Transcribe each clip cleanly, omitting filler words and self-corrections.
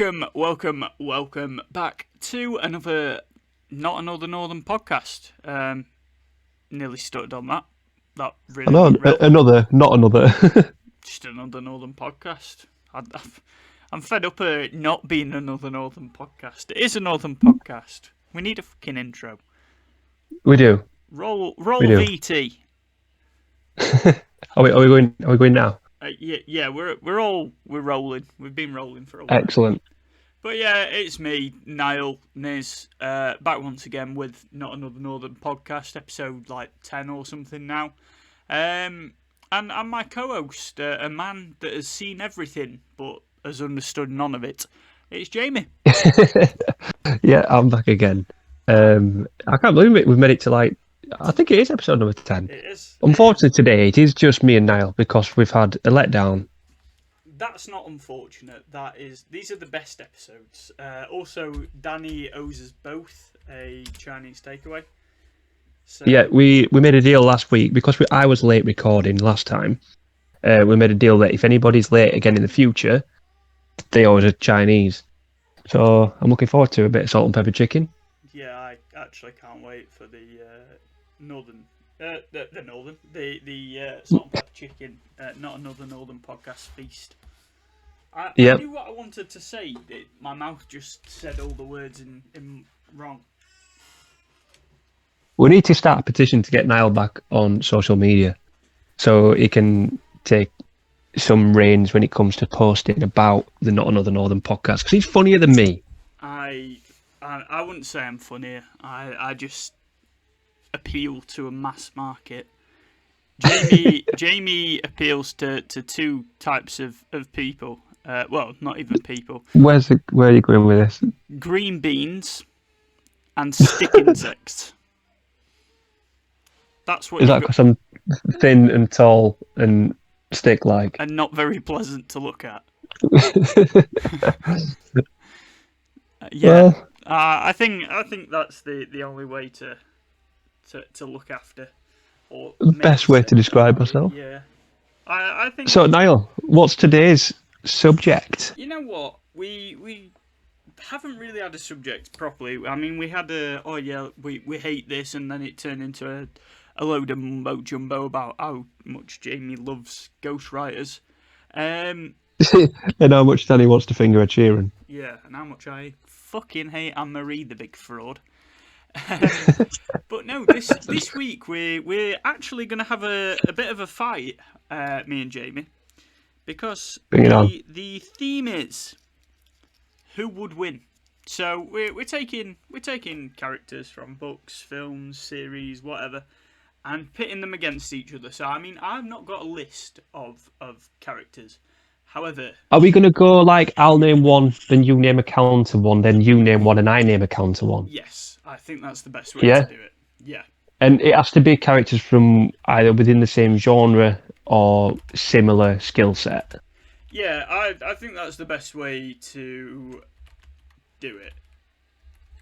Welcome back to not another Northern podcast. Nearly stuttered on that. That really went well. Not another. Just another Northern podcast. I'm fed up of it not being another Northern podcast. It is a Northern podcast. We need a fucking intro. We do. Roll We do. VT. Are we going? Are we going now? Yeah. We're rolling. We've been rolling for a while. Excellent. But yeah, it's me, Niall Niz, back once again with Not Another Northern Podcast, episode like 10 or something now. And my co-host, a man that has seen everything but has understood none of it. It's Jamie. Yeah, I'm back again. I can't believe it. We've made it to I think it is episode number 10. It is. Unfortunately, today it is just me and Niall because we've had a letdown. That's not unfortunate. These are the best episodes. Also, Danny owes us both a Chinese takeaway. So... Yeah, we made a deal last week because I was late recording last time. We made a deal that if anybody's late again in the future, they owe us a Chinese. So I'm looking forward to a bit of salt and pepper chicken. Yeah, I actually can't wait for the northern, the salt and pepper chicken. Not another Northern podcast feast. I knew what I wanted to say. My mouth just said all the words in wrong. We need to start a petition to get Niall back on social media so he can take some reins when it comes to posting about the Not Another Northern podcast because he's funnier than me. I wouldn't say I'm funnier. I just appeal to a mass market. Jamie appeals to two types of people. Well, not even people. Where are you going with this? Green beans and stick insects. That's what. Is that because I'm thin and tall and stick-like? And not very pleasant to look at. Yeah. Well, I think that's the only way to look after. Or the best way to describe myself. Yeah. I think. So Niall, what's today's subject? You know what? We haven't really had a subject properly. I mean, we had we hate this, and then it turned into a load of mumbo jumbo about how much Jamie loves ghostwriters. And how much Danny wants to finger Ed Sheeran. Yeah, and how much I fucking hate Anne-Marie, the big fraud. But no, this week we're actually going to have a bit of a fight, me and Jamie, because the theme is who would win. So we're taking characters from books, films, series, whatever, and pitting them against each other. So I mean, I've not got a list of characters. However, are we going to go like I'll name one, then you name a counter one, then you name one, and I name a counter one? Yes, I think that's the best way to do it. Yeah. And it has to be characters from either within the same genre or similar skill set. Yeah, I think that's the best way to do it.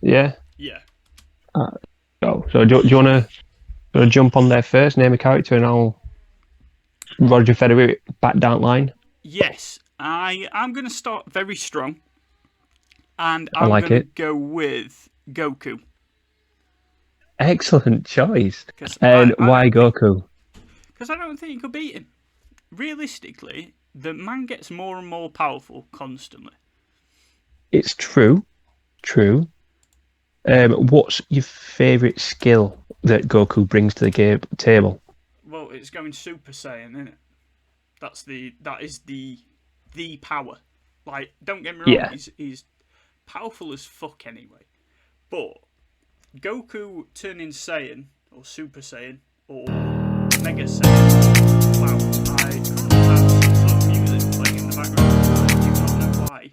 Yeah? Yeah. So do you want to jump on there first, name a character, and I'll Roger Federer back down line? Yes, I'm going to start very strong, and I'm going to go with Goku. Excellent choice. And why Goku? Because I don't think you could beat him. Realistically, the man gets more and more powerful constantly. It's true. What's your favourite skill that Goku brings to the table? Well, it's going Super Saiyan, isn't it? That is the power. Like, don't get me wrong, yeah. He's powerful as fuck anyway. But Goku turning Saiyan or Super Saiyan or Mega Saiyan. Wow, I have some music playing in the background. I do not know why.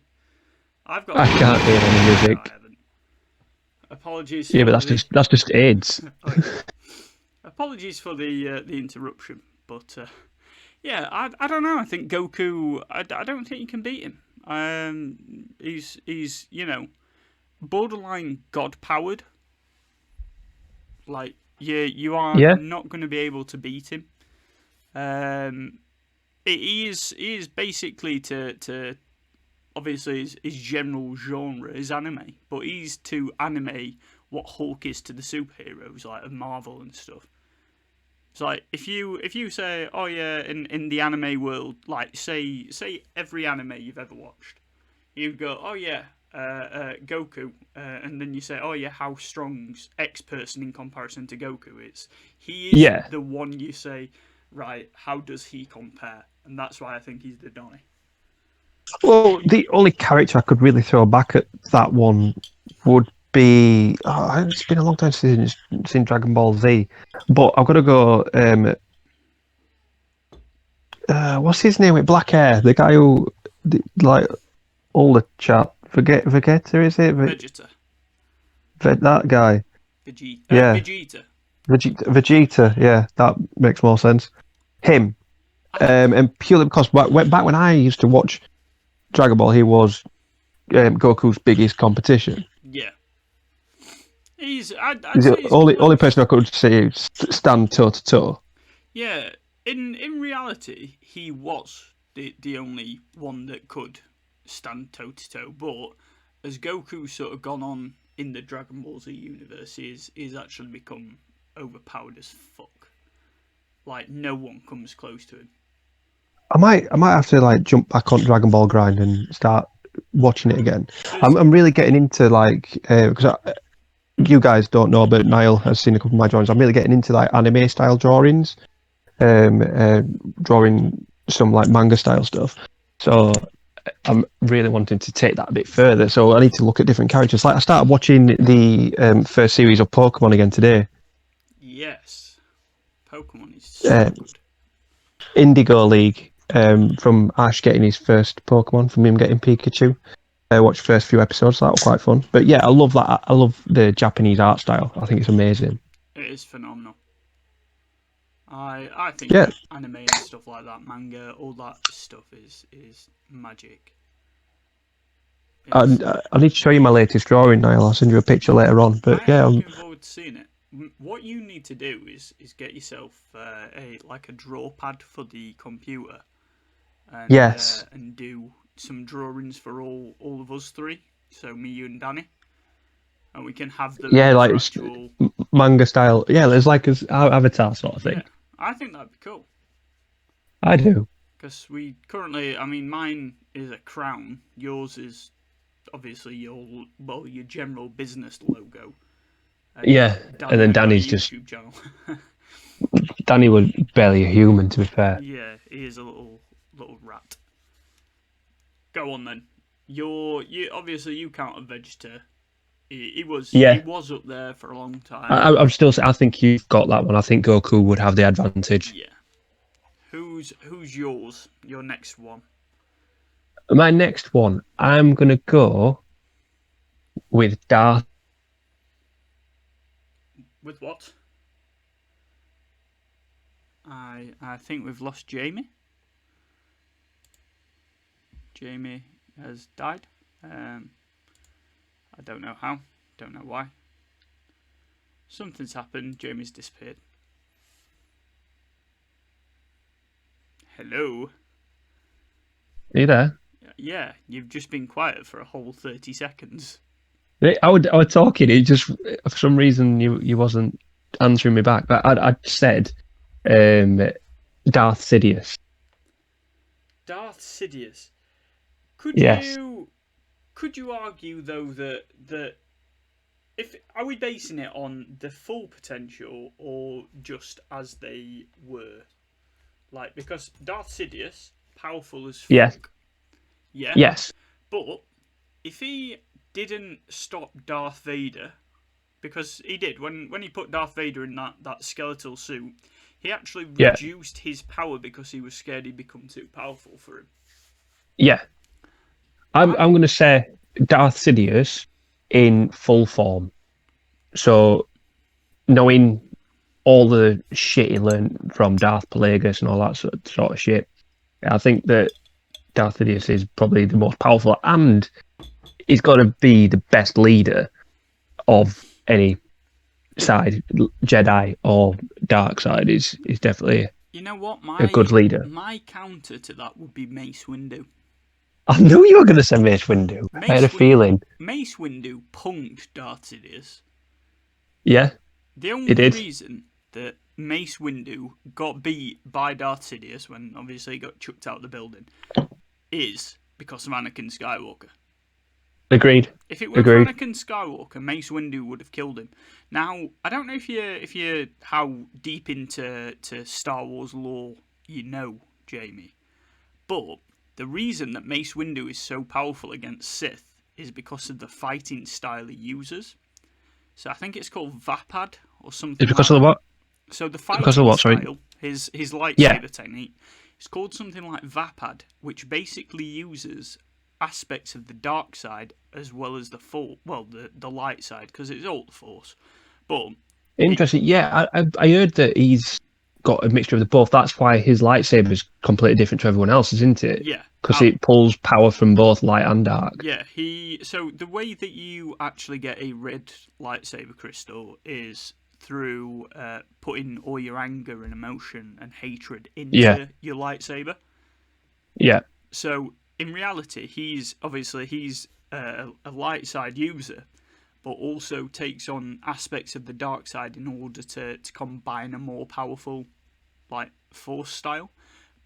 I can't hear any music. Apologies. Yeah, but that's just AIDS. Apologies for the interruption, but. Yeah, I don't know. I think Goku. I don't think you can beat him. He's borderline god powered. Like you are not going to be able to beat him. He is basically to obviously his general genre is anime, but he's to anime what Hulk is to the superheroes like of Marvel and stuff. It's like if you say, oh yeah, in the anime world, like say every anime you've ever watched, you'd go, oh yeah, Goku, and then you say, oh yeah, how strong's X person in comparison to Goku? He is the one you say, right? How does he compare? And that's why I think he's the Donnie. Well, the only character I could really throw back at that one would be. Oh, it's been a long time since I've seen Dragon Ball Z, but I've got to go. What's his name with black hair? The guy who, like, older chap. Vegeta, is it? Vegeta. That guy. Vegeta. Yeah. Vegeta. Vegeta. Yeah, that makes more sense. Him. And purely because back when I used to watch Dragon Ball, he was Goku's biggest competition. Yeah. He's the only person I could say stand toe to toe. Yeah. In reality, he was the only one that could stand toe to toe. But as Goku's sort of gone on in the Dragon Ball Z universe, he's actually become overpowered as fuck. Like no one comes close to him. I might have to like jump back on Dragon Ball grind and start watching it again. I'm really getting into like because you guys don't know, but Niall has seen a couple of my drawings. I'm really getting into like anime style drawings, drawing some like manga style stuff. So I'm really wanting to take that a bit further. So I need to look at different characters. Like I started watching the first series of Pokemon again today. Yes, Pokemon is so good. Indigo League. From Ash getting his first Pokemon, from him getting Pikachu. I watched the first few episodes, that was quite fun. But yeah, I love that. I love the Japanese art style. I think it's amazing. It is phenomenal. I think anime and stuff like that, manga, all that stuff is magic. I need to show you my latest drawing, Niall. I'll send you a picture later on. But I'm looking forward to seeing it. What you need to do is get yourself a draw pad for the computer. And, and do some drawings for all of us three. So me, you, and Danny, and we can have them. Yeah, like actual manga style. Yeah, there's like an avatar sort of thing. Yeah, I think that'd be cool. I do. Because we currently, I mean, mine is a crown. Yours is obviously your general business logo. And then Danny's just. Channel. Danny was barely a human, to be fair. Yeah, he is a little rat. Go on then. You obviously you count a Vegeta. He was up there for a long time. I think you've got that one. I think Goku would have the advantage. Yeah. Who's yours? Your next one? My next one, I'm gonna go with Darth. With what? I think we've lost Jamie. Jamie has died. I don't know how. Don't know why. Something's happened. Jamie's disappeared. Hello? Are you there? Yeah, you've just been quiet for a whole 30 seconds. I was talking. It just for some reason you wasn't answering me back. But I said, Darth Sidious. Darth Sidious. Could you argue though that if are we basing it on the full potential or just as they were? Like because Darth Sidious, powerful as fuck. Yes. Yeah. Yes. But if he didn't stop Darth Vader, because he did when he put Darth Vader in that skeletal suit, he actually reduced his power because he was scared he'd become too powerful for him. Yeah. I'm going to say Darth Sidious in full form. So, knowing all the shit he learned from Darth Plagueis and all that sort of shit, I think that Darth Sidious is probably the most powerful, and he's got to be the best leader of any side, Jedi or dark side. Is definitely you know what a good leader. My counter to that would be Mace Windu. I knew you were going to say Mace Windu. I had a feeling. Mace Windu punked Darth Sidious. Yeah, The it only did. reason that Mace Windu got beat by Darth Sidious when obviously he got chucked out of the building is because of Anakin Skywalker. Agreed. If it weren't for Anakin Skywalker, Mace Windu would have killed him. Now, I don't know if you're how deep into Star Wars lore you know, Jamie, but the reason that Mace Windu is so powerful against Sith is because of the fighting style he uses. So I think it's called Vapad or something It's because like of that. what? So the Because of fighting what? Sorry. style, his lightsaber technique, is called something like Vapad, which basically uses aspects of the dark side as well as the light side, because it's all the Force. But Interesting. Yeah, I heard that he's got a mixture of the both. That's why his lightsaber is completely different to everyone else's, isn't it? yeah, Because it pulls power from both light and dark. yeah, so the way that you actually get a red lightsaber crystal is through putting all your anger and emotion and hatred into your lightsaber. Yeah. So in reality, he's a light side user, but also takes on aspects of the dark side in order to combine a more powerful like force style.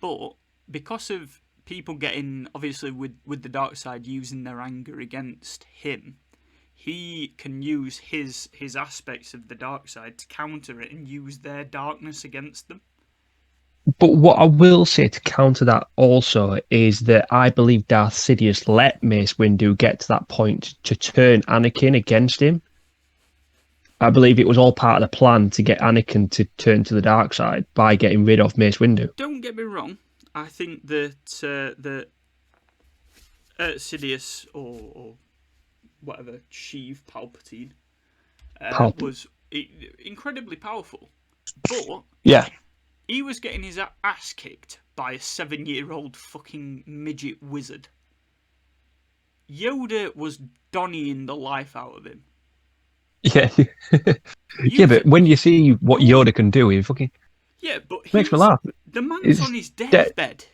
But because of people getting obviously with the dark side using their anger against him, he can use his aspects of the dark side to counter it and use their darkness against them. But what I will say to counter that also is that I believe Darth Sidious let Mace Windu get to that point to turn Anakin against him. I believe it was all part of the plan to get Anakin to turn to the dark side by getting rid of Mace Windu. Don't get me wrong. I think that Sidious or whatever Sheev Palpatine was incredibly powerful, but he was getting his ass kicked by a 7-year-old fucking midget wizard. Yoda was donnying the life out of him. Yeah, yeah, but when you see what Yoda can do, he fucking makes me laugh. The man's on his deathbed.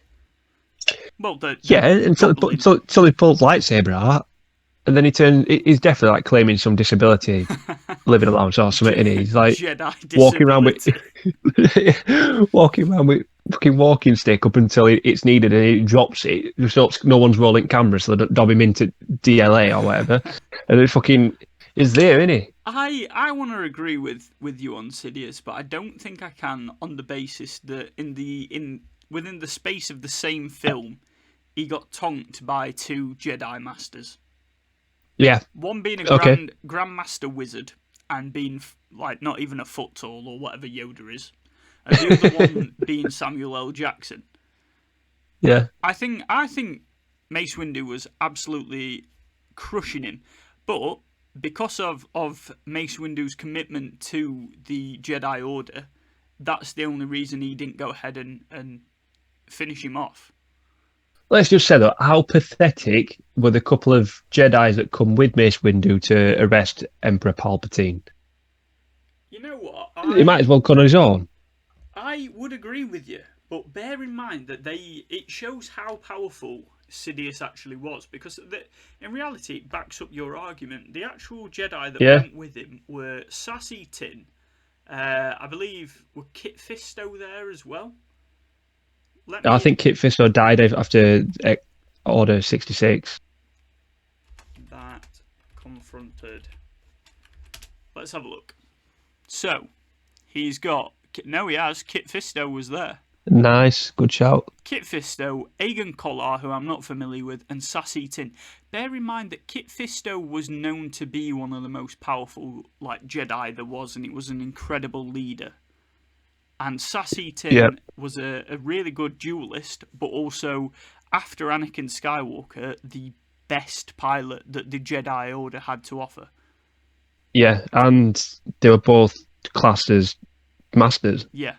Well, until he pulls lightsaber out, and then he's definitely like claiming some disability, living allowance or something. And he's like Jedi walking around with fucking walking stick up until it's needed, and he drops it. Just hopes no one's rolling cameras, so they don't dob him into DLA or whatever. And it fucking is there, isn't he? I want to agree with you on Sidious, but I don't think I can on the basis that within the space of the same film, he got tonked by 2 Jedi Masters. Yeah. One being a Grandmaster Wizard and being like not even a foot tall or whatever Yoda is, and the other one being Samuel L. Jackson. Yeah. I think Mace Windu was absolutely crushing him, but because of Mace Windu's commitment to the Jedi Order, that's the only reason he didn't go ahead and finish him off. Let's just say that, how pathetic were the couple of Jedis that come with Mace Windu to arrest Emperor Palpatine? You know what? He might as well come on his own. I would agree with you, but bear in mind that it shows how powerful Sidious actually was, because in reality it backs up your argument. The actual Jedi that went with him were Sassy Tin, I believe were Kit Fisto there as well. I think Kit Fisto died after Order 66. That confronted. Let's have a look. So, he has. Kit Fisto was there. Nice, good shout. Kit Fisto, Aegon Collar, who I'm not familiar with, and Sassy Tin. Bear in mind that Kit Fisto was known to be one of the most powerful Jedi there was, and it was an incredible leader. And Sassy Tin was a really good duelist, but also, after Anakin Skywalker, the best pilot that the Jedi Order had to offer. Yeah, and they were both classed as masters. Yeah.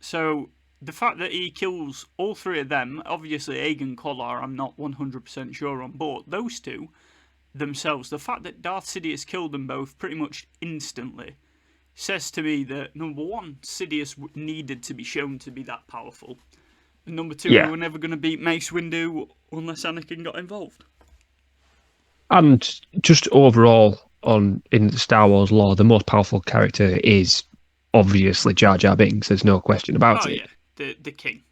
So, the fact that he kills all 3 of them, obviously Aegon Collar I'm not 100% sure on, but those 2 themselves, the fact that Darth Sidious killed them both pretty much instantly, says to me that, number one, Sidious needed to be shown to be that powerful. And number 2, Yeah. we were never going to beat Mace Windu unless Anakin got involved. And just overall, in the Star Wars lore, the most powerful character is obviously Jar Jar Binks. There's no question about Oh it. yeah, the king.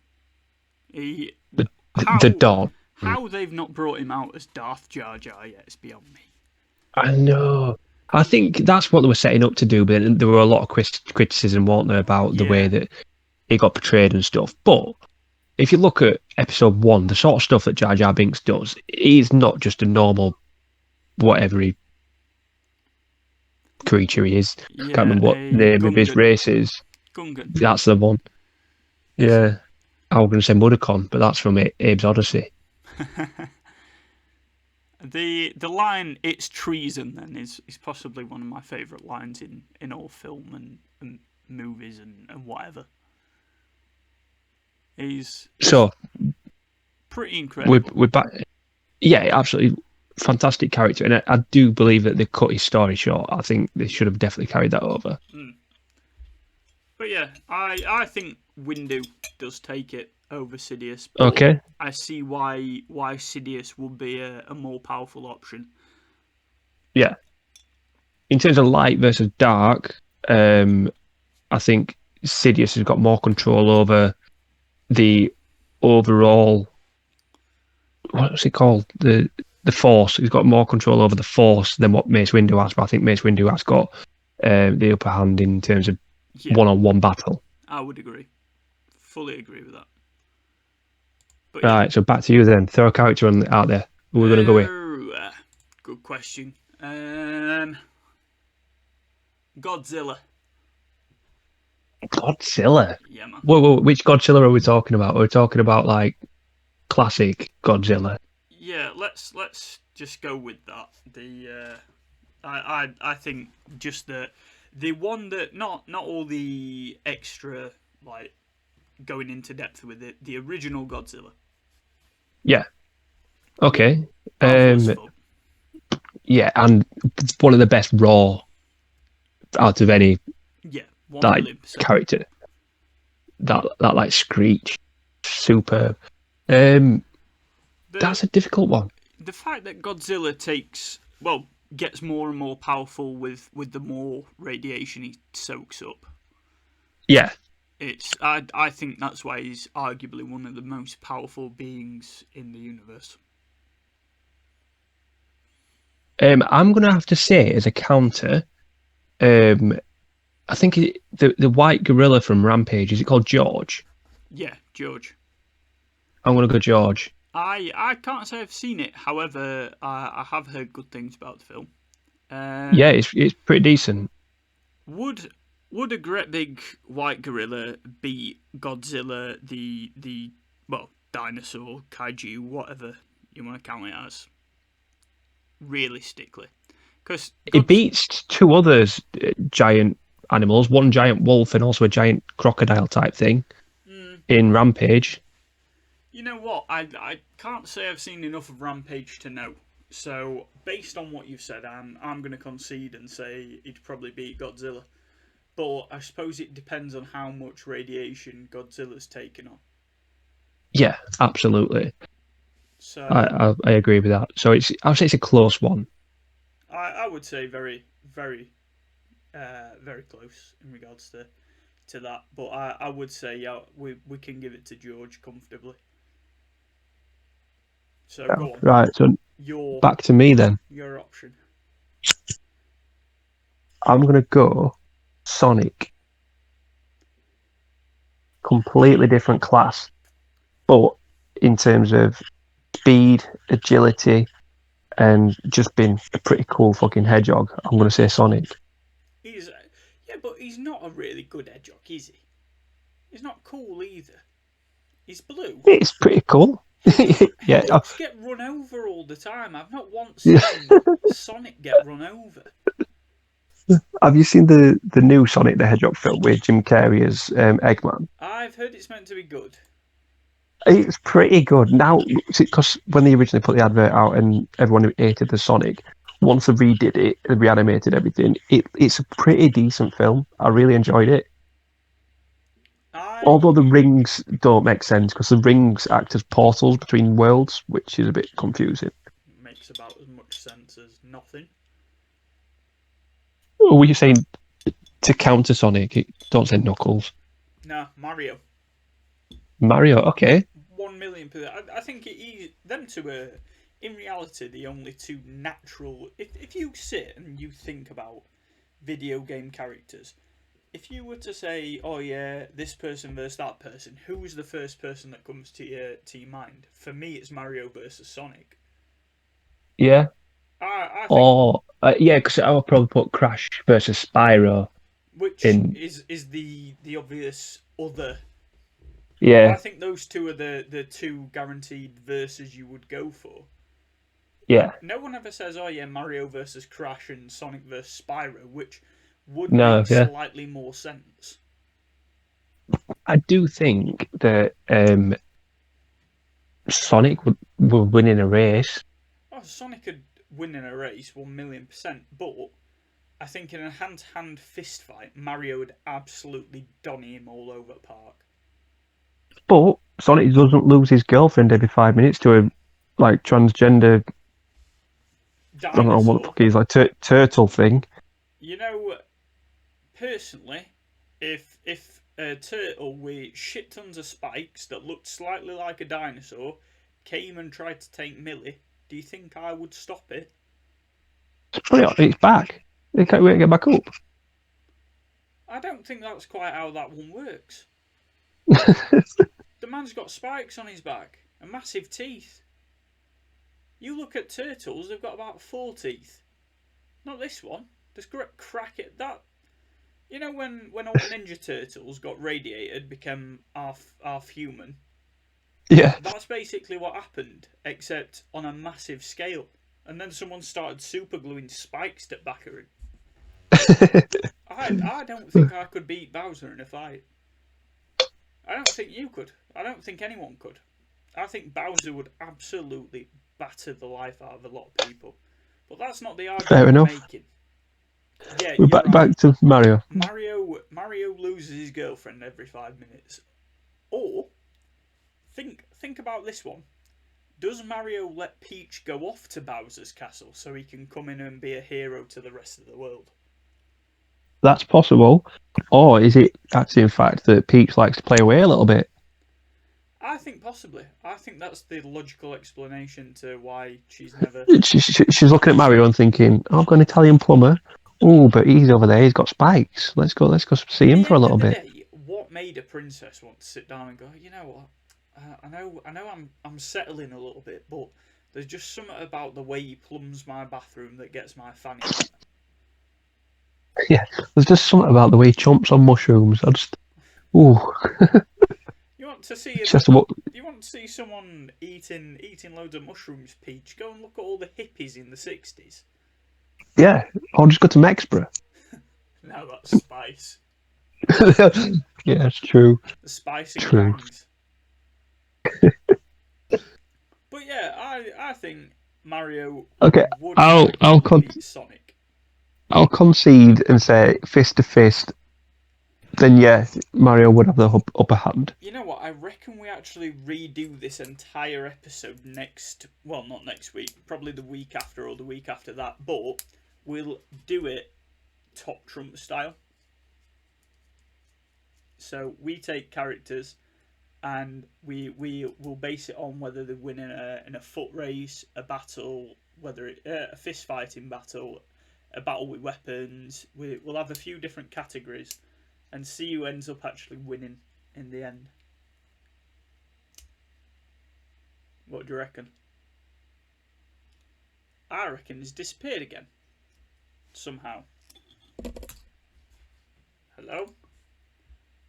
He The how Don. how they've not brought him out as Darth Jar Jar yet is beyond me. I know. I think that's what they were setting up to do, but there were a lot of criticism, weren't there, about the way that he got portrayed and stuff. But if you look at episode 1, the sort of stuff that Jar Jar Binks does, he's not just a normal whatever creature he is. Yeah, Can't remember what name of his race is. Gungan. That's the one. Yeah. I was going to say Mudokon, but that's from Abe's Odyssey. The line "it's treason" then is possibly one of my favourite lines in all film and movies and whatever. He's so pretty incredible. We're back. Yeah, absolutely fantastic character, and I do believe that they cut his story short. I think they should have definitely carried that over. But yeah, I think Windu does take it over Sidious. Okay. I see why Sidious would be a more powerful option. Yeah. In terms of light versus dark, I think Sidious has got more control over the overall. What's it called? The Force. He's got more control over the Force than what Mace Windu has. But I think Mace Windu has got the upper hand in terms of one-on-one battle. I would agree. Fully agree with that. But right, so back to you then. Throw a character out there. Who are we going to go with? Good question. Godzilla. Godzilla? Yeah, man. Whoa, which Godzilla are we talking about? Are we talking about, like, classic Godzilla? Yeah, let's just go with that. I think just the one that not all the extra, like, going into depth with it, the original Godzilla. Yeah. Okay. Yeah, and one of the best raw out of any character. That like screech, superb. That's a difficult one. The fact that Godzilla gets more and more powerful with the more radiation he soaks up. Yeah. I think that's why he's arguably one of the most powerful beings in the universe. I'm going to have to say, as a counter, I think the white gorilla from Rampage, is it called George? Yeah, George. I'm going to go George. I can't say I've seen it. However, I have heard good things about the film. Yeah, it's pretty decent. Would a great big white gorilla beat Godzilla, the dinosaur, kaiju, whatever you want to count it as? Realistically, because it beats two others giant animals, one giant wolf and also a giant crocodile type thing in Rampage. You know what? I can't say I've seen enough of Rampage to know. So based on what you've said, I'm going to concede and say he'd probably beat Godzilla. But I suppose it depends on how much radiation Godzilla's taken on. Yeah, absolutely. So I agree with that. So I would say it's a close one. I would say very, very, very close in regards to that. But I would say we can give it to George comfortably. So go on. Right, so back to me then. Your option. I'm going to go Sonic. Completely different class. But in terms of speed, agility, and just being a pretty cool fucking hedgehog, I'm going to say Sonic. But he's not a really good hedgehog, is he? He's not cool either. He's blue. It's pretty cool. Yeah. Hedgehogs get run over all the time. I've not once seen Sonic get run over. Have you seen the new Sonic the Hedgehog film with Jim Carrey as Eggman? I've heard it's meant to be good. It's pretty good. Now, because when they originally put the advert out and everyone hated the Sonic, once they redid it, they reanimated everything, it's a pretty decent film. I really enjoyed it. Although the rings don't make sense because the rings act as portals between worlds, which is a bit confusing. Makes about as much sense as nothing. Or were you saying to counter Sonic? Don't say Knuckles. Nah, Mario. Mario, okay. 1 million. I think them two are, in reality, the only two natural. If you sit and you think about video game characters, if you were to say, "Oh yeah, this person versus that person," who's the first person that comes to your mind? For me, it's Mario versus Sonic. Yeah. I think, Or yeah, because I would probably put Crash versus Spyro which in. is the obvious other. But I Yeah, think those two are the two guaranteed verses you would go for. yeah. No one ever says, "Oh yeah, Mario versus Crash and Sonic versus Spyro," which would No, make yeah. slightly more sense. I do think that Sonic would win in a race. Oh, Sonic could win in a race, 1 million%. But I think in a hand-to-hand fist fight, Mario would absolutely donny him all over the park. But Sonic doesn't lose his girlfriend every 5 minutes to a like transgender. I don't know what the Dinosaur. fuck he's like turtle thing. You know, personally, if a turtle with shit tons of spikes that looked slightly like a dinosaur came and tried to take Millie, do you think I would stop it? It's back. They can't wait to get back up. I don't think that's quite how that one works. The man's got spikes on his back and massive teeth. You look at turtles, they've got about 4 teeth. Not this one. There's great crack at that. You know when all Ninja Turtles got radiated, became half human. Yeah. That's basically what happened, except on a massive scale. And then someone started super gluing spikes to back of it. I don't think I could beat Bowser in a fight. I don't think you could. I don't think anyone could. I think Bowser would absolutely batter the life out of a lot of people. But that's not the Fair argument we're enough. making. Yeah, We're you're right. back to Mario. Mario loses his girlfriend every 5 minutes. Or think about this one. Does Mario let Peach go off to Bowser's castle so he can come in and be a hero to the rest of the world? That's possible. Or is it actually in fact that Peach likes to play away a little bit? I think possibly. I think that's the logical explanation to why she's never. She's looking at Mario and thinking, "Oh, I've got an Italian plumber. Oh, but he's over there. He's got spikes. Let's go see At him the for a end little of the bit." day, what made a princess want to sit down and go? You know what? I know, I'm settling a little bit, but there's just something about the way he plumbs my bathroom that gets my fanny wet. Yeah, there's just something about the way he chomps on mushrooms. I just, ooh, You want to see just what? you want to see someone eating loads of mushrooms, Peach? Go and look at all the hippies in the '60s. Yeah, or just go to Mexborough. Now that's spice. Yeah, it's true. The spice and True. gangs. But yeah, I think Mario Okay, would I'll beat Sonic. I'll concede and say fist to fist. Then yes, Mario would have the upper hand. You know what? I reckon we actually redo this entire episode not next week, probably the week after or the week after that, but we'll do it top trump style. So we take characters and we will base it on whether they win in a foot race, a battle, whether a fist fighting battle, a battle with weapons. We'll have a few different categories and see who ends up actually winning in the end. What do you reckon? I reckon he's disappeared again. Somehow. Hello?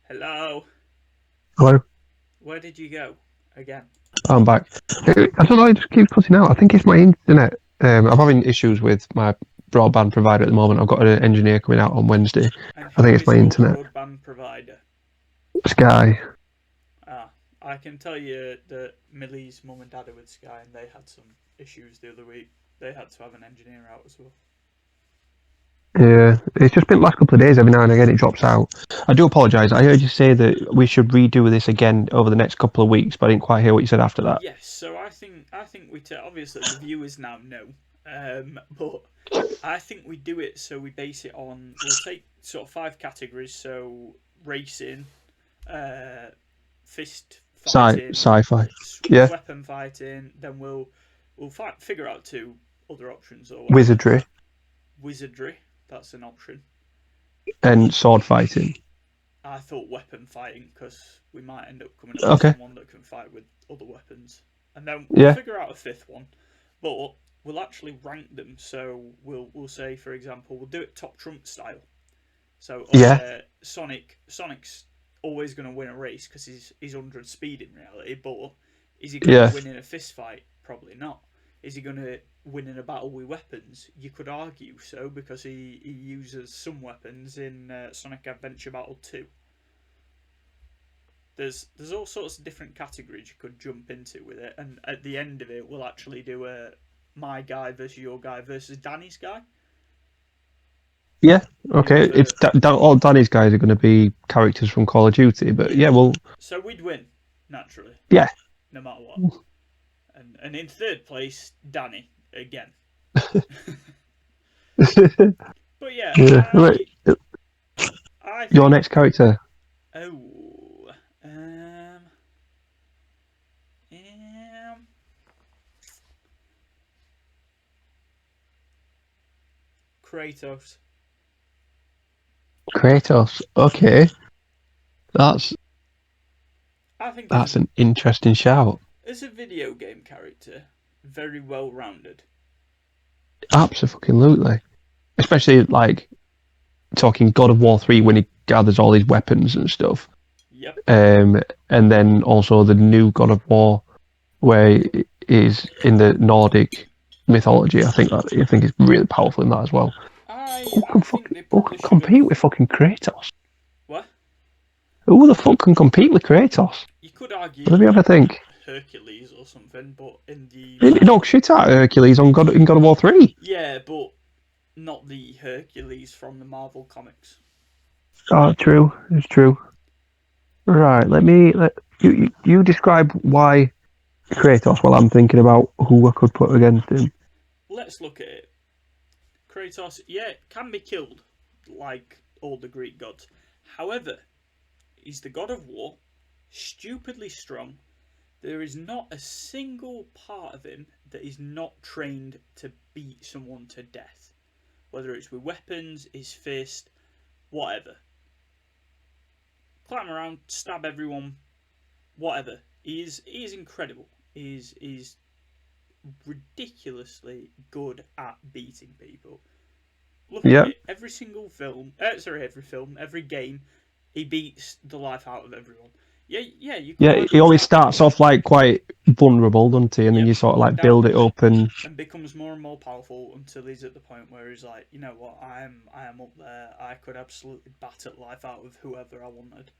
Hello? Hello, Where did you go? Again. I'm back. I don't know. It just keeps cutting out. I think it's my internet. I'm having issues with my broadband provider at the moment. I've got an engineer coming out on Wednesday. And I think it's my your internet. broadband provider? Sky. I can tell you that Millie's mum and dad are with Sky and they had some issues the other week. They had to have an engineer out as well. Yeah, it's just been the last couple of days. Every now and again, it drops out. I do apologise. I heard you say that we should redo this again over the next couple of weeks, but I didn't quite hear what you said after that. Yes, so I think we obviously the viewers now know, but I think we do it so we base it on we'll take sort of 5 categories, so racing, uh, fist fighting, Sci-fi. Yeah. weapon fighting. Then we'll figure out 2 other options or whatever. Wizardry Wizardry, that's an option. and sword fighting. I thought weapon fighting because we might end up coming up with Okay. someone that can fight with other weapons, and then we'll Yeah. figure out a 5th one. But we'll actually rank them. So we'll say, for example, we'll do it top trump style. So Yeah. Sonic's always going to win a race because he's 100 speed in reality. But is he going Yeah. to win in a fist fight? Probably not. Is he going to win in a battle with weapons? You could argue so because he uses some weapons in Sonic Adventure Battle 2. There's all sorts of different categories you could jump into with it, and at the end of it, we'll actually do a my guy versus your guy versus Danny's guy. Yeah. Okay. Whoever- If all Danny's guys are going to be characters from Call of Duty, but yeah, well, So we'd win naturally. Yeah. No matter what. And in 3rd place, Danny again. But yeah, yeah. Right. I Your think, next character. oh, Kratos. Kratos. Okay. That's I think that's an interesting shout. as a video game character, very well rounded. Absolutely. Especially like talking God of War 3 when he gathers all these weapons and stuff. Yep. And then also the new God of War where he is in the Nordic mythology. I think it's really powerful in that as well. I Who think they can probably should compete have. with fucking Kratos? What? Who the fuck can compete with Kratos? You could argue What do you ever think? Hercules or something, but in the No shit out of Hercules in God of War 3. yeah, but not the Hercules from the Marvel comics. Oh, true. It's true. Right, let you describe why Kratos while I'm thinking about who I could put against him. Let's look at it. Kratos, yeah, can be killed like all the Greek gods. However, he's the god of war, stupidly strong. There is not a single part of him that is not trained to beat someone to death. Whether it's with weapons, his fist, whatever. Climb around, stab everyone, whatever. He is incredible. He's ridiculously good at beating people. Look at it. Every film, every game, he beats the life out of everyone. Yeah. He always starts off like quite vulnerable, doesn't he? And then you sort of like build it up and becomes more and more powerful until he's at the point where he's like, you know what, I am up there. I could absolutely batter life out of whoever I wanted.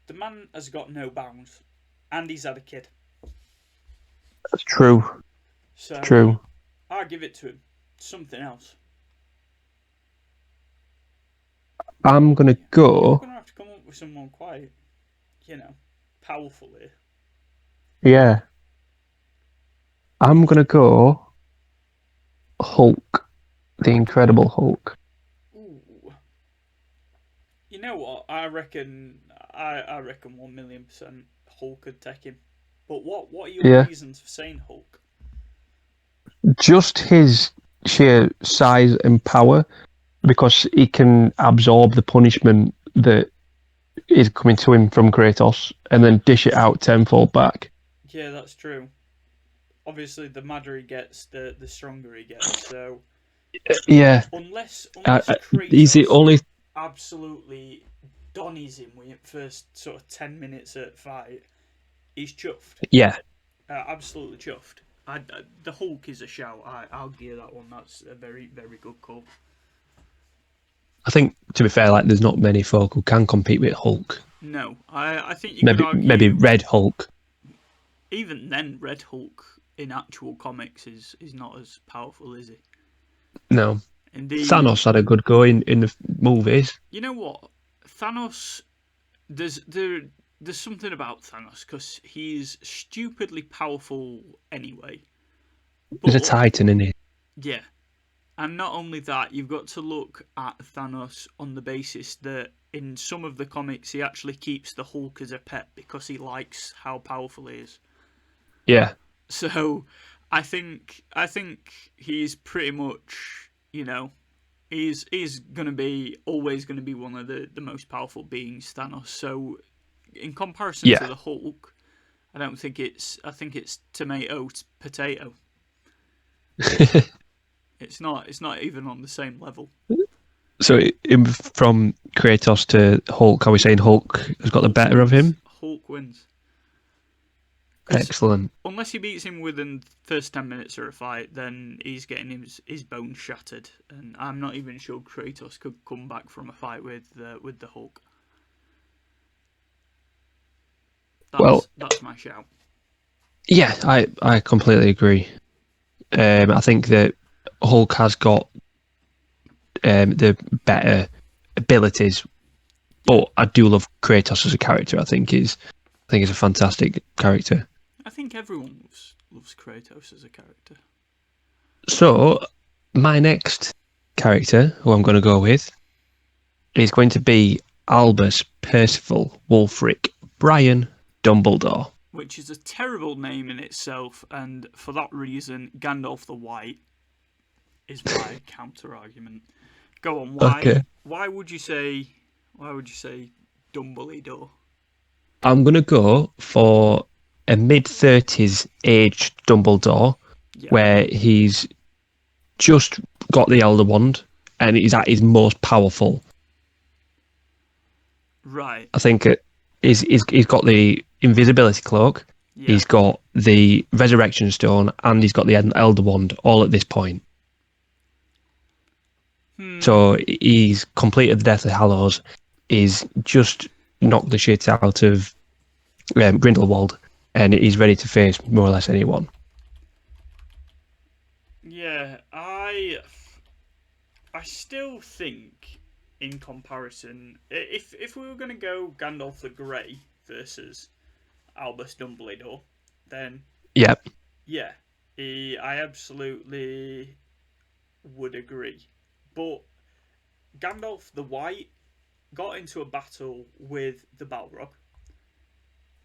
The man has got no bounds, and he's had a kid. That's true. So true. I'll give it to him. Something else. I'm gonna go. You're gonna have to come up with someone quite, powerful here. Yeah. I'm gonna go Hulk, the Incredible Hulk. Ooh. You know what? I reckon 1,000,000% Hulk could take him. But what are your reasons for saying Hulk? Just his sheer size and power, because he can absorb the punishment that is coming to him from Kratos and then dish it out tenfold back. Yeah, that's true. Obviously, the madder he gets, the stronger he gets. So yeah, unless Kratos he's the only absolutely donnies him with first sort of 10 minutes at fight, he's chuffed. Yeah, absolutely chuffed. The Hulk is a shout. I'll give that one. That's a very, very good call. I think, to be fair, like there's not many folk who can compete with Hulk. No, I think you could argue maybe Red Hulk. Even then, Red Hulk in actual comics is not as powerful, is he? No. Indeed. Thanos had a good go in the movies. You know what? Thanos, there's something about Thanos because he's stupidly powerful anyway. He's a But titan, isn't he? yeah, and not only that, you've got to look at Thanos on the basis that in some of the comics he actually keeps the Hulk as a pet because he likes how powerful he is. Yeah. So I think he's pretty much, you know, he's always gonna be one of the most powerful beings, Thanos. So in comparison to Yeah. the Hulk, I think it's tomato potato. It's not even on the same level. So from Kratos to Hulk, are we saying Hulk has got the better of him? Hulk wins. Excellent. Unless he beats him within the first 10 minutes of a fight, then he's getting his bones shattered. And I'm not even sure Kratos could come back from a fight with the Hulk. That's my shout. Yeah, I completely agree. I think that Hulk has got the better abilities, but I do love Kratos as a character. I think he's a fantastic character. I think everyone loves Kratos as a character. So, my next character, who I'm going to go with, is going to be Albus Percival Wulfric Brian Dumbledore. Which is a terrible name in itself, and for that reason, Gandalf the White is my counter argument. Go on, why? Okay. Why would you say Dumbledore? I'm going to go for a mid-30s aged Dumbledore, where he's just got the Elder Wand and he's at his most powerful. Right. I think he's got the invisibility cloak, he's got the resurrection stone, and he's got the Elder Wand all at this point. So he's completed the Deathly Hallows, he's just knocked the shit out of Grindelwald, and he's ready to face more or less anyone. Yeah, I still think, in comparison, if we were going to go Gandalf the Grey versus Albus Dumbledore, then yeah, I absolutely would agree. But Gandalf the White got into a battle with the Balrog.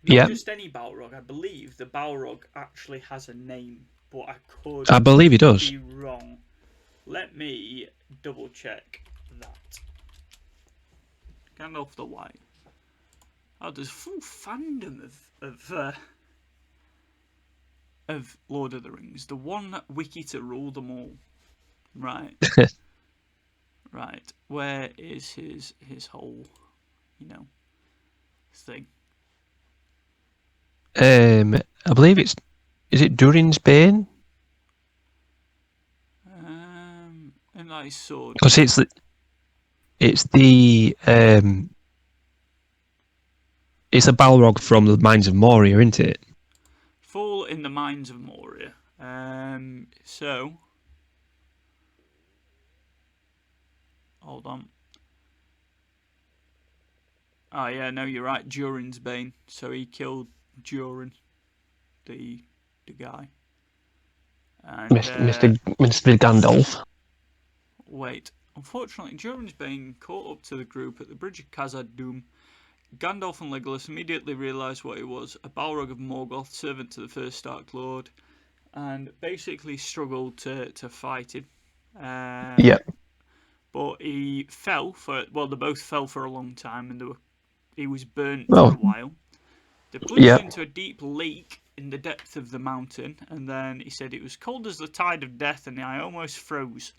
Not just any Balrog. I believe the Balrog actually has a name, but I believe he does. Be wrong. Let me double check that. Gandalf the White. Oh, there's full fandom of Lord of the Rings. The one wiki to rule them all. Right. Right. Where is his whole, thing? I believe is it Durin's Bane? And that is sword. Because it's the Balrog from the Mines of Moria, isn't it? Fall in the Mines of Moria. So hold on. Oh yeah, no, you're right. Durin's Bane. So he killed Durin, the guy. And, Mr. Gandalf. Wait. Unfortunately, Durin's Bane caught up to the group at the Bridge of Khazad-dûm. Gandalf and Legolas immediately realised what he was, a Balrog of Morgoth, servant to the First Dark Lord, and basically struggled to fight him. But he fell they both fell for a long time, and he was burnt for a while. They plunged into a deep lake in the depth of the mountain, and then he said it was cold as the tide of death, and I almost froze.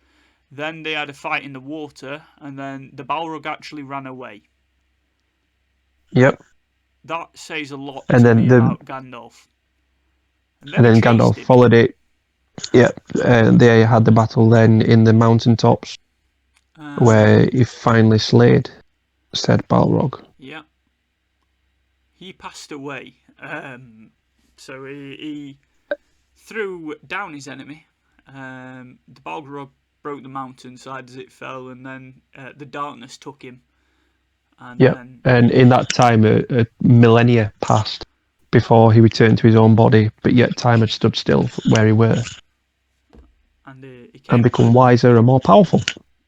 Then they had a fight in the water, and then the Balrog actually ran away. Yep. That says a lot about Gandalf. And then Gandalf followed it. Yep. They had the battle then in the mountaintops, where he finally slayed said Balrog. Yeah. He passed away. So he threw down his enemy. The Balrog broke the mountainside as it fell, and then the darkness took him. And Yeah, then, and in that time, a millennia passed before he returned to his own body, but yet time had stood still where he were and he and came become back. wiser and more powerful.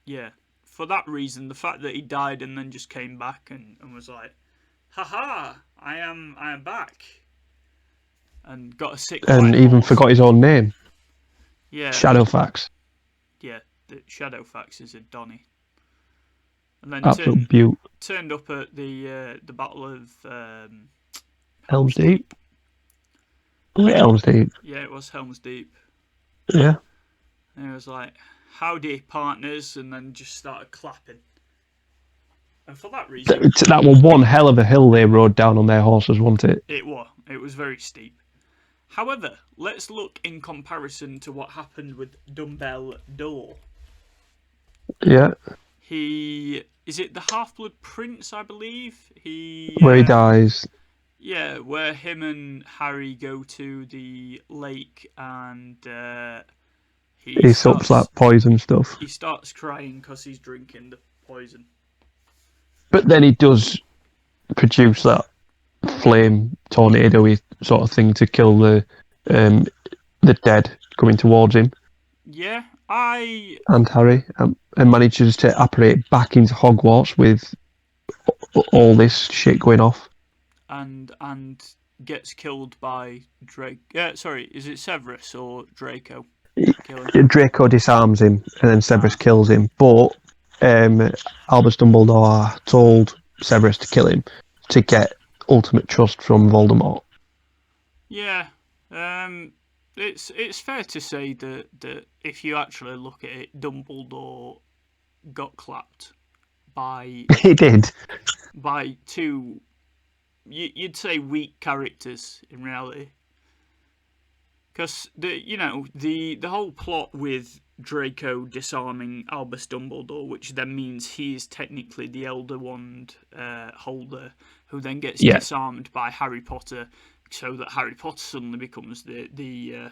Yeah, for that reason, the fact that he died and then just came back and was like, "Haha, I am back," and got a sick And white even horse. forgot his own name, Yeah, Shadowfax. yeah. The Shadowfax is a Donny, and then Absolute beaut. turned up at the Battle of Helm's Deep. Was it Helm's Deep? Yeah, it was Helm's Deep. Yeah. And he was like, "Howdy, partners," and then just started clapping. And for that reason, That was one hell of a hill they rode down on their horses, wasn't it? it was very steep. However, let's look in comparison to what happened with Dumbledore. Yeah. Is it the Half-Blood Prince, I believe? Where he dies. Yeah, where him and Harry go to the lake and He sups that poison stuff. He starts crying because he's drinking the poison. But then he does produce that flame tornado sort of thing to kill the dead coming towards him. Yeah, and Harry, and manages to apparate back into Hogwarts with all this shit going off. And gets killed by Drake. Sorry, is it Severus or Draco? Draco disarms him, and then Severus kills him. But Albus Dumbledore told Severus to kill him to get ultimate trust from Voldemort. Yeah, it's fair to say that if you actually look at it, Dumbledore got clapped by He did. by two, you'd say, weak characters in reality. Because the whole plot with Draco disarming Albus Dumbledore, which then means he is technically the Elder Wand holder, who then gets disarmed by Harry Potter, so that Harry Potter suddenly becomes the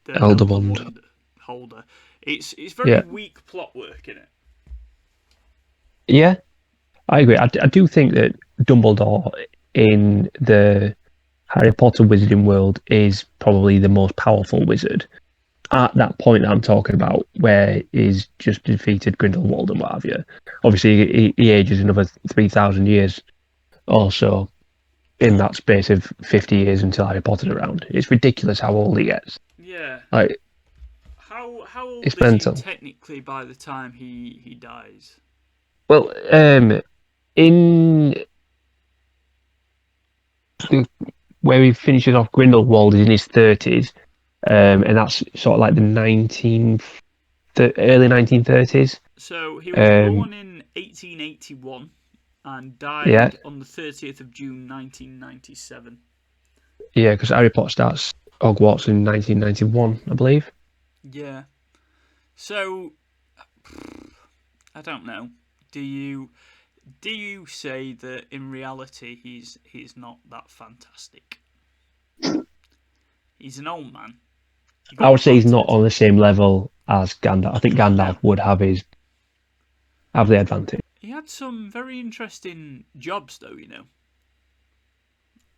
Elder Wand holder. It's very weak plot work, isn't it? Yeah, I agree. I do think that Dumbledore in the Harry Potter wizarding world is probably the most powerful wizard at that point that I'm talking about, where he's just defeated Grindelwald and what have you. Obviously, he ages another 3,000 years or so in that space of 50 years until Harry Potter's around. It's ridiculous how old he gets. Yeah. Like, how old is he technically by the time he dies? Well, in where he finishes off Grindelwald is in his 30s, and that's sort of like the early 1930s. So he was born in 1881 and died on the 30th of June 1997. Yeah, because Harry Potter starts Hogwarts in 1991, I believe. Yeah. So, I don't know. Do you say that in reality he's not that fantastic? He's an old man. I would say he's not on the same level as Gandalf. I think Gandalf would have the advantage. He had some very interesting jobs, though, you know.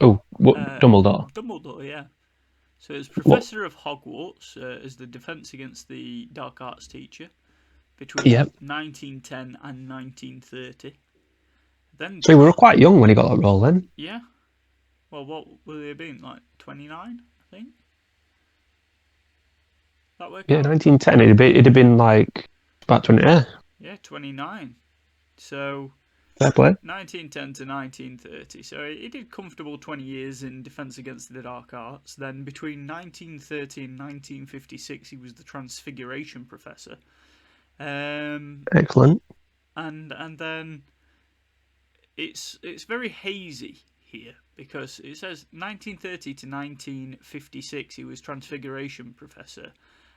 Oh, what, Dumbledore? Dumbledore, yeah. So he was Professor of Hogwarts as the Defence Against the Dark Arts teacher between 1910 and 1930. Then, so he was quite young when he got that role then. Yeah. Well, what would he have been? Like 29, I think? That worked out? 1910. It'd have been like about 20. Yeah, 29. So, fair play. 1910 to 1930. So he did comfortable 20 years in Defence Against the Dark Arts. Then between 1930 and 1956, he was the Transfiguration Professor. Excellent. And then it's very hazy here because it says 1930 to 1956 he was Transfiguration Professor.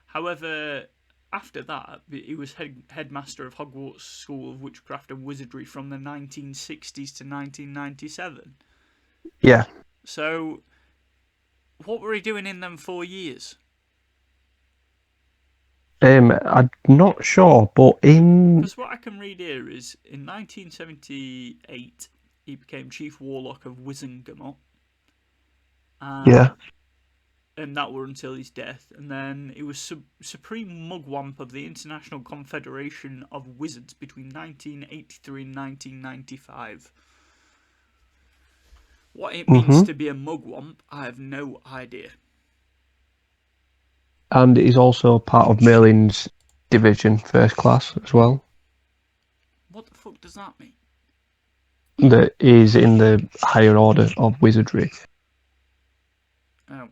However, after that he was headmaster of Hogwarts School of Witchcraft and Wizardry from the 1960s to 1997. Yeah. So what were he doing in them 4 years? I'm not sure, but in Because what I can read here is in 1978 he became Chief Warlock of Wizengamot, yeah. and that were until his death. And then he was Supreme Mugwump of the International Confederation of Wizards between 1983 and 1995. What it means to be a Mugwump, I have no idea. And he's also part of Merlin's division, first class as well. What the fuck does that mean? That is in the higher order of wizardry. Oh,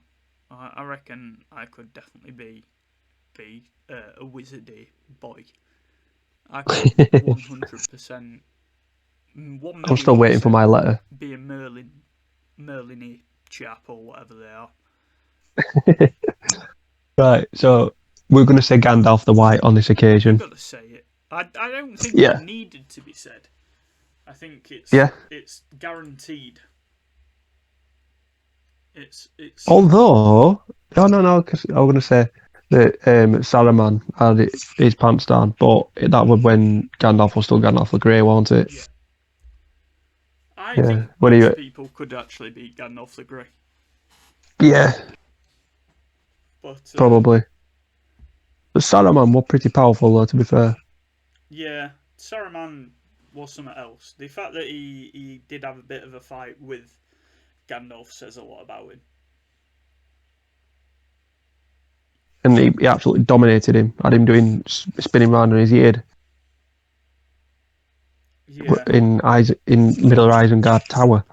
I reckon I could definitely be a wizardy boy. I could 100%. I'm still waiting for my letter. Be a Merlin-y chap or whatever they are. Right, so we're going to say Gandalf the White on this occasion. You've got to say it. I don't think it needed to be said. I think it's guaranteed. It's. Although, no, because I was going to say that Saruman had his pants down, but that was when Gandalf was still Gandalf the Grey, wasn't it? Yeah. I think most people could actually beat Gandalf the Grey. Yeah. But probably. But Saruman was pretty powerful, though, to be fair. Yeah, Saruman was something else. The fact that he did have a bit of a fight with Gandalf says a lot about him. And he absolutely dominated him. Had him doing spinning round on his head. Yeah. In Middle Isengard Tower,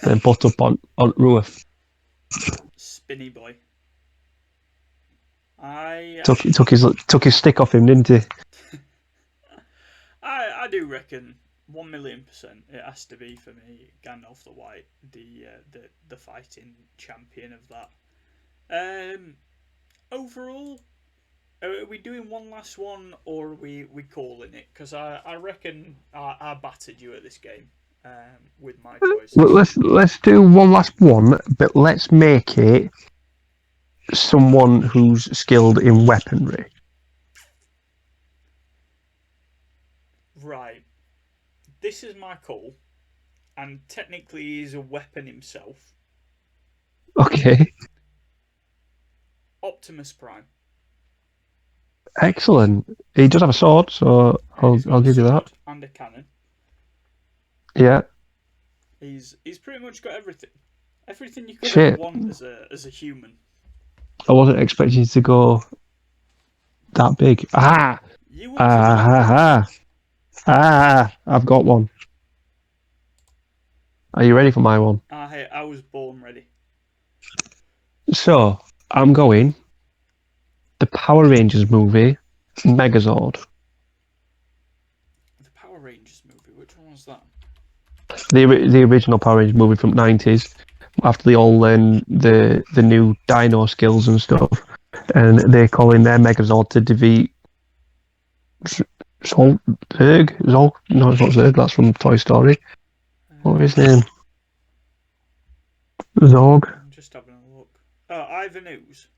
then put up on roof. Spinny boy. Took his stick off him, didn't he? I do reckon 1,000,000% it has to be for me Gandalf the White, the fighting champion of that. Overall, are we doing one last one or are we calling it? Because I reckon I battered you at this game with my choices. Well, let's do one last one, but let's make it someone who's skilled in weaponry. Right. This is my call, and technically he's a weapon himself. Okay. Optimus Prime. Excellent. He does have a sword, so I'll give you that. And a cannon. Yeah. He's pretty much got everything. Everything you could ever want as a human. I wasn't expecting you to go that big. I've got one. Are you ready for my one? I was born ready. So, I'm going the Power Rangers movie, Megazord. The Power Rangers movie, which one was that? The original Power Rangers movie from the 90s, after they all learn the new dino skills and stuff, and they call in their Megazord to defeat Zolg? No, it's not Zerg, that's from Toy Story. What was his name? Zorg? I'm just having a look. Oh, Ivan Ooze.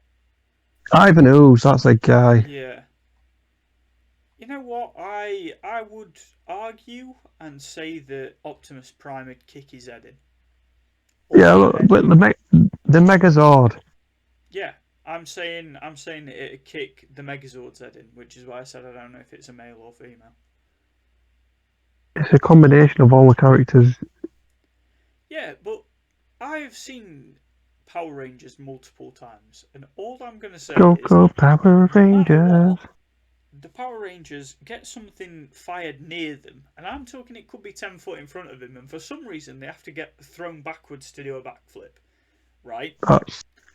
Ivan Ooze, that's the guy. Yeah. You know what? I would argue and say that Optimus Prime would kick his head in. Yeah, but the Megazord. Yeah, I'm saying that it'd kick the Megazord's head in, which is why I said I don't know if it's a male or female. It's a combination of all the characters. Yeah, but I have seen Power Rangers multiple times, and all I'm going to say Go is Power Rangers. The Power Rangers get something fired near them, and I'm talking it could be 10 foot in front of him, and for some reason they have to get thrown backwards to do a backflip, right?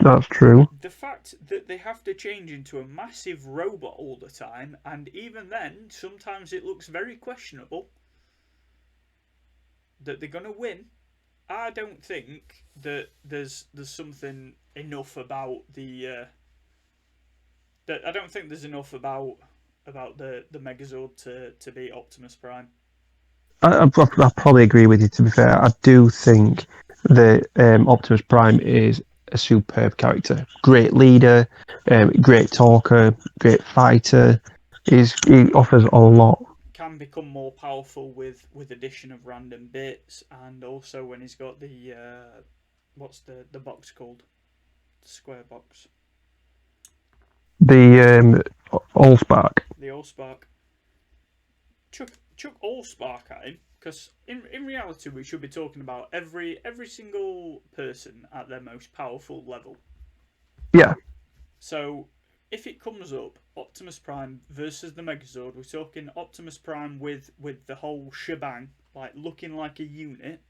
That's true. The fact that they have to change into a massive robot all the time, and even then, sometimes it looks very questionable that they're going to win. I don't think that there's something enough about the that I don't think there's enough about the Megazord to beat Optimus Prime. I probably agree with you, to be fair. I do think that Optimus Prime is a superb character. Great leader, great talker, great fighter. He offers a lot. Can become more powerful with addition of random bits, and also when he's got the what's the box called? The square box. The Allspark. The Allspark. Chuck Allspark at him, because in reality we should be talking about every single person at their most powerful level. Yeah. So if it comes up, Optimus Prime versus the Megazord, we're talking Optimus Prime with the whole shebang, like looking like a unit.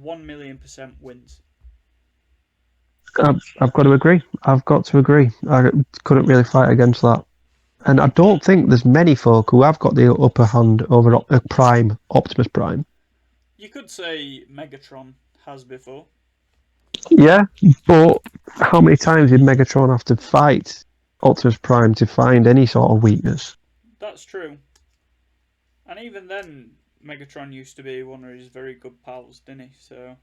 1,000,000% wins. I've got to agree. I couldn't really fight against that. And I don't think there's many folk who have got the upper hand over Optimus Prime. You could say Megatron has before. Yeah, but how many times did Megatron have to fight Optimus Prime to find any sort of weakness? That's true. And even then, Megatron used to be one of his very good pals, didn't he? So.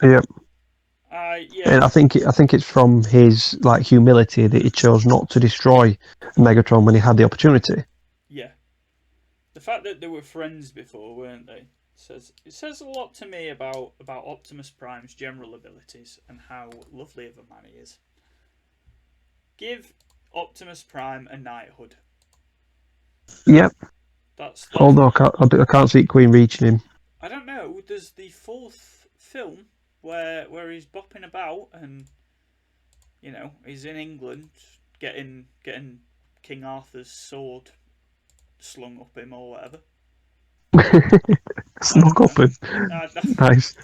Yeah. Yeah. And I think it's from his humility that he chose not to destroy Megatron when he had the opportunity. Yeah. The fact that they were friends before, weren't they? It says a lot to me about Optimus Prime's general abilities and how lovely of a man he is. Give Optimus Prime a knighthood. Yep. That's Although I can't see Queen reaching him. I don't know. There's the fourth film where he's bopping about and he's in England getting King Arthur's sword slung up him or whatever. Slung up him. Nice.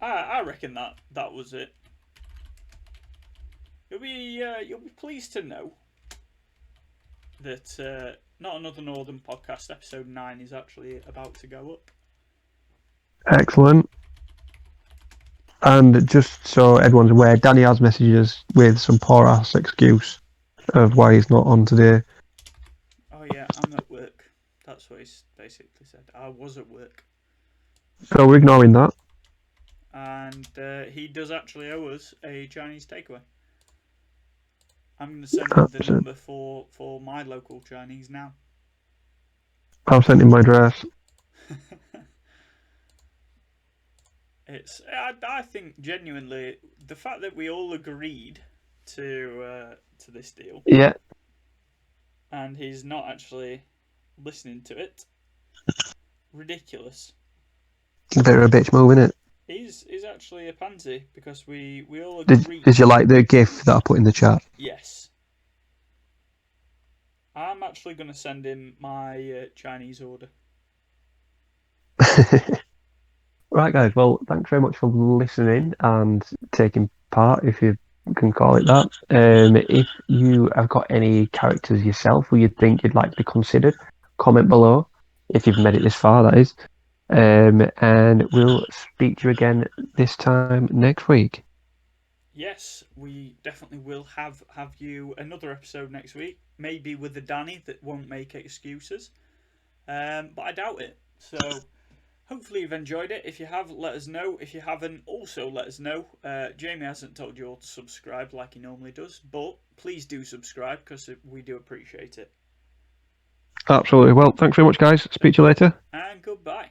I reckon that was it. You'll be pleased to know that Not Another Northern Podcast episode 9 is actually about to go up. Excellent. And just so everyone's aware, Danny has messages with some poor ass excuse of why he's not on today. Oh yeah, I'm at work. That's what he's basically said. I was at work. So we're ignoring that. And he does actually owe us a Chinese takeaway. I'm going to send him the number for my local Chinese now. I've sent him my address. I think genuinely the fact that we all agreed to this deal. Yeah. And he's not actually listening to it. Ridiculous. They're a bitch move, innit? He's actually a pansy because we all agreed. Did you like the GIF that I put in the chat? Yes. I'm actually going to send him my Chinese order. Right, guys. Well, thanks very much for listening and taking part, if you can call it that. If you have got any characters yourself who you think you'd like to be considered, comment below. If you've made it this far, that is. And we'll speak to you again this time next week. Yes, we definitely will have you another episode next week. Maybe with the Danny that won't make excuses. But I doubt it. So hopefully you've enjoyed it. If you have, let us know. If you haven't, also let us know. Jamie hasn't told you all to subscribe like he normally does. But please do subscribe because we do appreciate it. Absolutely. Well, thanks very much, guys. Speak to you later. And goodbye.